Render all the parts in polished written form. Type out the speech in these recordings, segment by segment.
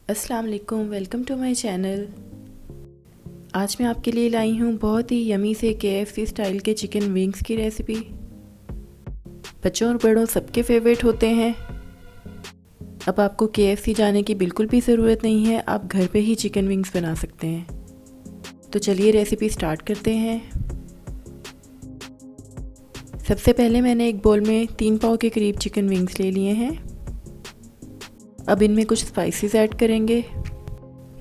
अस्सलाम वालेकुम, welcome to my channel. आज मैं आपके लिए लाई हूँ बहुत ही यमी से KFC स्टाइल के चिकन विंग्स की रेसिपी। बच्चों और बड़ों सबके फेवरेट होते हैं। अब आपको KFC जाने की बिल्कुल भी ज़रूरत नहीं है, आप घर पे ही चिकन विंग्स बना सकते हैं। तो चलिए रेसिपी स्टार्ट करते हैं। सबसे पहले मैंने एक बोल में 3 पाव के करीब चिकन विंग्स ले लिए हैं। अब इनमें कुछ स्पाइसेस ऐड करेंगे।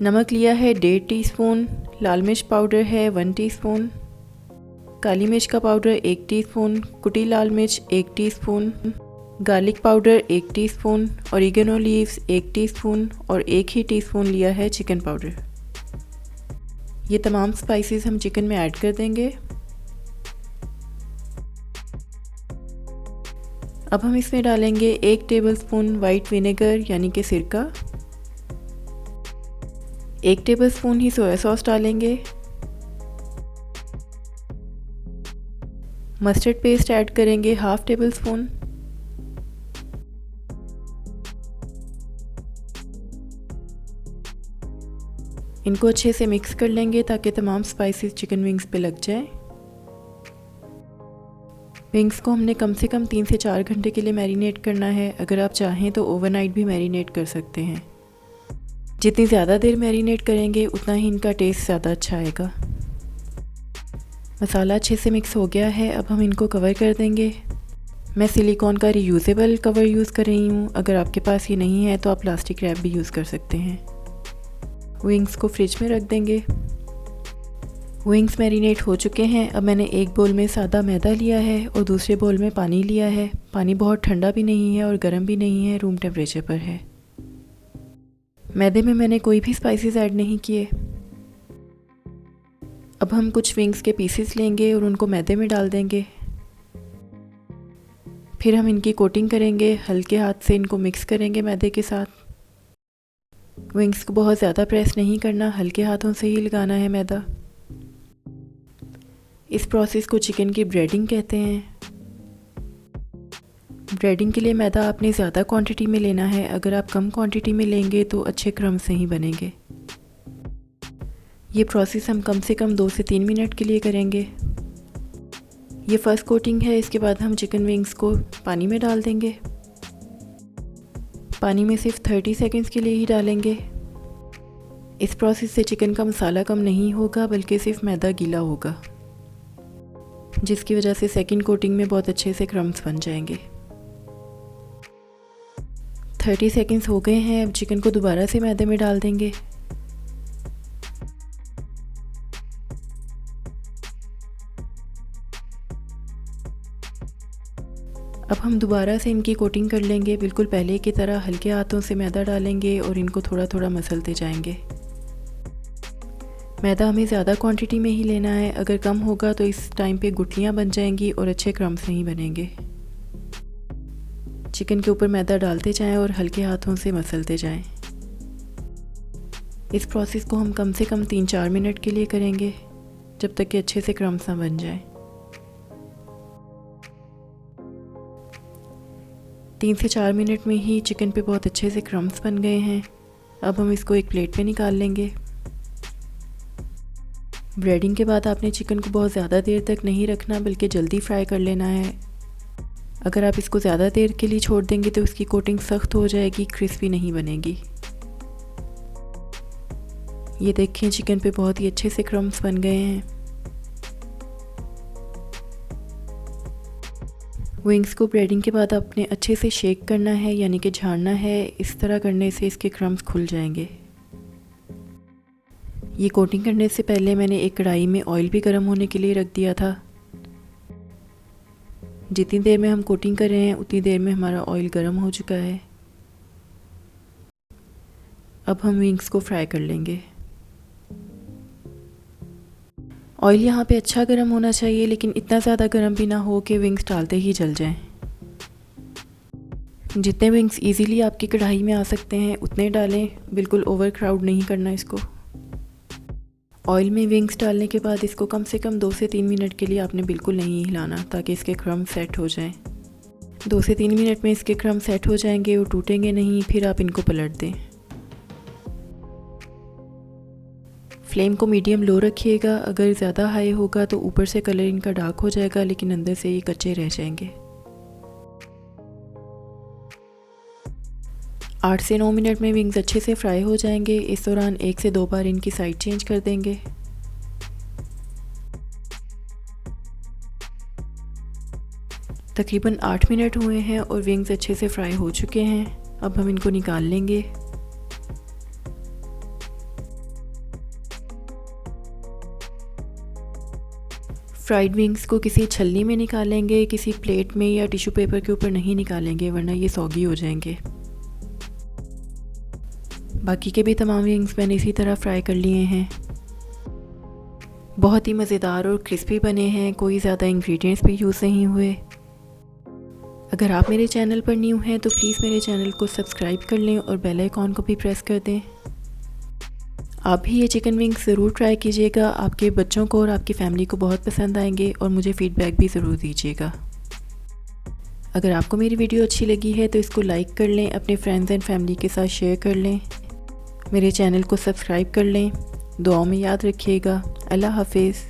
नमक लिया है 1.5 टीस्पून, लाल मिर्च पाउडर है 1 टीस्पून, काली मिर्च का पाउडर 1 टीस्पून, कुटी लाल मिर्च 1 teaspoon, garlic powder 1 teaspoon, oregano leaves 1 teaspoon और 1 ही टीस्पून लिया है चिकन पाउडर। ये तमाम स्पाइसेस हम चिकन में ऐड कर देंगे। अब हम इसमें डालेंगे 1 टेबलस्पून वाइट विनेगर यानी कि सिरका, 1 टेबलस्पून ही सोया सॉस डालेंगे। मस्टर्ड पेस्ट ऐड करेंगे 1/2 टेबलस्पून। इनको अच्छे से मिक्स कर लेंगे ताकि तमाम स्पाइसेस चिकन विंग्स पे लग जाए। विंग्स को हमने कम से कम 3 से 4 घंटे के लिए मैरिनेट करना है। अगर आप चाहें तो ओवरनाइट भी मैरिनेट कर सकते हैं। जितनी ज़्यादा देर मैरिनेट करेंगे उतना ही इनका टेस्ट ज़्यादा अच्छा आएगा। मसाला अच्छे से मिक्स हो गया है। अब हम इनको कवर कर देंगे। मैं सिलिकॉन का रीयूजेबल कवर यूज़ कर रही हूँ। अगर आपके पास ये नहीं है तो आप प्लास्टिक रैप भी यूज़ कर सकते हैं। विंग्स को फ्रिज में रख देंगे। विंग्स मैरिनेट हो चुके हैं। अब मैंने एक बोल में सादा मैदा लिया है और दूसरे बोल में पानी लिया है। पानी बहुत ठंडा भी नहीं है और गर्म भी नहीं है, रूम टेम्परेचर पर है। मैदे में मैंने कोई भी स्पाइसेस ऐड नहीं किए। अब हम कुछ विंग्स के पीसेस लेंगे और उनको मैदे में डाल देंगे। फिर हम इनकी कोटिंग करेंगे। हल्के हाथ से इनको मिक्स करेंगे मैदे के साथ। विंग्स को बहुत ज़्यादा प्रेस नहीं करना, हल्के हाथों से ही लगाना है मैदा। इस प्रोसेस को चिकन की ब्रेडिंग कहते हैं। ब्रेडिंग के लिए मैदा आपने ज़्यादा क्वांटिटी में लेना है। अगर आप कम क्वांटिटी में लेंगे तो अच्छे क्रम्स नहीं बनेंगे। ये प्रोसेस हम कम से कम 2 से 3 मिनट के लिए करेंगे। ये फर्स्ट कोटिंग है। इसके बाद हम चिकन विंग्स को पानी में डाल देंगे। पानी में सिर्फ 30 सेकंड्स के लिए ही डालेंगे। इस प्रोसेस से चिकन का मसाला कम नहीं होगा बल्कि सिर्फ मैदा गीला होगा, जिसकी वजह से सेकंड कोटिंग में बहुत अच्छे से क्रम्स बन जाएंगे। 30 सेकंड्स हो गए हैं। अब चिकन को दोबारा से मैदे में डाल देंगे। अब हम दोबारा से इनकी कोटिंग कर लेंगे। बिल्कुल पहले की तरह हल्के हाथों से मैदा डालेंगे और इनको थोड़ा थोड़ा मसलते जाएंगे। मैदा हमें ज़्यादा क्वांटिटी में ही लेना है। अगर कम होगा तो इस टाइम पे गुठलियाँ बन जाएंगी और अच्छे क्रम्स नहीं बनेंगे। चिकन के ऊपर मैदा डालते जाएं और हल्के हाथों से मसलते जाएं। इस प्रोसेस को हम कम से कम 3-4 मिनट के लिए करेंगे, जब तक कि अच्छे से क्रम्स ना बन जाएं। 3 से 4 मिनट में ही चिकन पे बहुत अच्छे से क्रम्स बन गए हैं। अब हम इसको एक प्लेट पे निकाल लेंगे। ब्रेडिंग के बाद आपने चिकन को बहुत ज़्यादा देर तक नहीं रखना, बल्कि जल्दी फ्राई कर लेना है। अगर आप इसको ज़्यादा देर के लिए छोड़ देंगे तो इसकी कोटिंग सख्त हो जाएगी, क्रिस्पी नहीं बनेगी। ये देखें, चिकन पे बहुत ही अच्छे से क्रम्स बन गए हैं। विंग्स को ब्रेडिंग के बाद आपने अच्छे से शेक करना है, यानी कि झाड़ना है। इस तरह करने से इसके क्रम्स खुल जाएंगे। ये कोटिंग करने से पहले मैंने एक कढ़ाई में ऑयल भी गर्म होने के लिए रख दिया था। जितनी देर में हम कोटिंग कर रहे हैं उतनी देर में हमारा ऑयल गर्म हो चुका है। अब हम विंग्स को फ्राई कर लेंगे। ऑयल यहाँ पे अच्छा गर्म होना चाहिए, लेकिन इतना ज़्यादा गर्म भी ना हो कि विंग्स डालते ही जल जाएं। जितने विंग्स इजीली आपकी कढ़ाई में आ सकते हैं उतने डालें। बिल्कुल ओवर क्राउड नहीं करना इसको। ऑयल में विंग्स डालने के बाद इसको कम से कम 2 से 3 मिनट के लिए आपने बिल्कुल नहीं हिलाना, ताकि इसके क्रम्स सेट हो जाएं। 2 से 3 मिनट में इसके क्रम्स सेट हो जाएंगे और टूटेंगे नहीं। फिर आप इनको पलट दें। फ्लेम को मीडियम लो रखिएगा, अगर ज़्यादा हाई होगा तो ऊपर से कलर इनका डार्क हो जाएगा लेकिन अंदर से ये कच्चे रह जाएंगे। 8 से 9 मिनट में विंग्स अच्छे से फ्राई हो जाएंगे। इस दौरान 1 से 2 बार इनकी साइड चेंज कर देंगे। तकरीबन 8 मिनट हुए हैं और विंग्स अच्छे से फ्राई हो चुके हैं। अब हम इनको निकाल लेंगे। फ्राइड विंग्स को किसी छलनी में निकालेंगे, किसी प्लेट में या टिश्यू पेपर के ऊपर नहीं निकालेंगे वरना ये सौगी हो जाएंगे। बाकी के भी तमाम विंग्स मैंने इसी तरह फ्राई कर लिए हैं। बहुत ही मज़ेदार और क्रिस्पी बने हैं, कोई ज़्यादा इंग्रेडिएंट्स भी यूज़ नहीं हुए। अगर आप मेरे चैनल पर न्यू हैं तो प्लीज़ मेरे चैनल को सब्सक्राइब कर लें और बेल आइकॉन को भी प्रेस कर दें। आप भी ये चिकन विंग्स ज़रूर ट्राई कीजिएगा, आपके बच्चों को और आपकी फैमिली को बहुत पसंद आएंगे और मुझे फ़ीडबैक भी ज़रूर दीजिएगा। अगर आपको मेरी वीडियो अच्छी लगी है तो इसको लाइक कर लें, अपने फ्रेंड्स एंड फैमिली के साथ शेयर कर लें, मेरे चैनल को सब्सक्राइब कर लें। दुआओं में याद रखिएगा। अल्लाह हाफिज़।